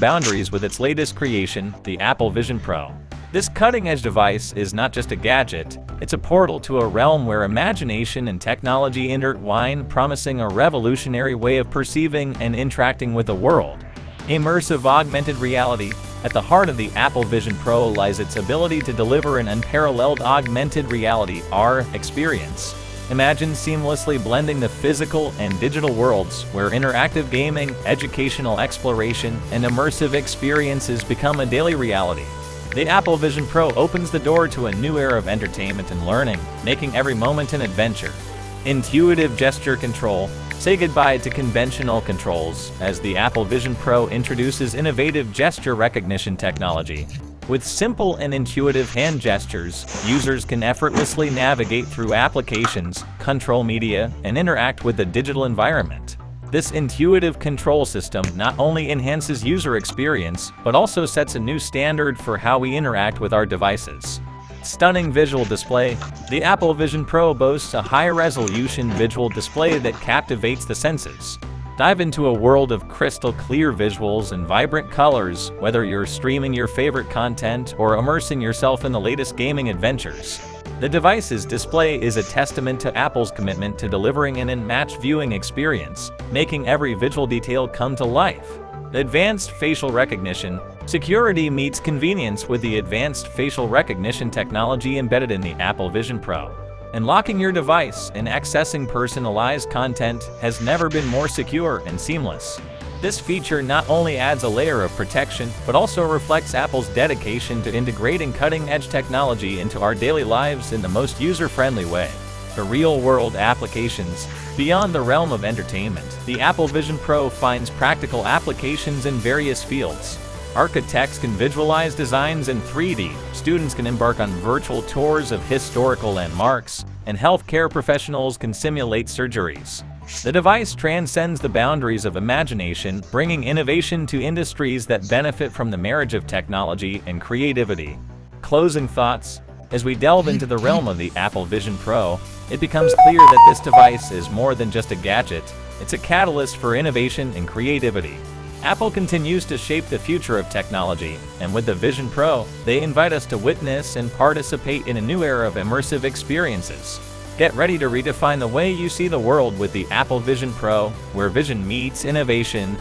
boundaries with its latest creation, the Apple Vision Pro. This cutting-edge device is not just a gadget, it's a portal to a realm where imagination and technology intertwine, promising a revolutionary way of perceiving and interacting with the world. Immersive augmented reality. At the heart of the Apple Vision Pro lies its ability to deliver an unparalleled augmented reality (AR) experience. Imagine seamlessly blending the physical and digital worlds, where interactive gaming, educational exploration, and immersive experiences become a daily reality. The Apple Vision Pro opens the door to a new era of entertainment and learning, making every moment an adventure. Intuitive gesture control. Say goodbye to conventional controls as the Apple Vision Pro introduces innovative gesture recognition technology. With simple and intuitive hand gestures, users can effortlessly navigate through applications, control media, and interact with the digital environment. This intuitive control system not only enhances user experience, but also sets a new standard for how we interact with our devices. Stunning visual display. The Apple Vision Pro boasts a high-resolution visual display that captivates the senses. Dive into a world of crystal-clear visuals and vibrant colors, whether you're streaming your favorite content or immersing yourself in the latest gaming adventures. The device's display is a testament to Apple's commitment to delivering an unmatched viewing experience, making every visual detail come to life. Advanced facial recognition. Security meets convenience with the advanced facial recognition technology embedded in the Apple Vision Pro. Unlocking your device and accessing personalized content has never been more secure and seamless. This feature not only adds a layer of protection, but also reflects Apple's dedication to integrating cutting-edge technology into our daily lives in the most user-friendly way. For real-world applications. Beyond the realm of entertainment, the Apple Vision Pro finds practical applications in various fields. Architects can visualize designs in 3D, students can embark on virtual tours of historical landmarks, and healthcare professionals can simulate surgeries. The device transcends the boundaries of imagination, bringing innovation to industries that benefit from the marriage of technology and creativity. Closing thoughts. As we delve into the realm of the Apple Vision Pro, it becomes clear that this device is more than just a gadget, it's a catalyst for innovation and creativity. Apple continues to shape the future of technology, and with the Vision Pro, they invite us to witness and participate in a new era of immersive experiences. Get ready to redefine the way you see the world with the Apple Vision Pro, where vision meets innovation,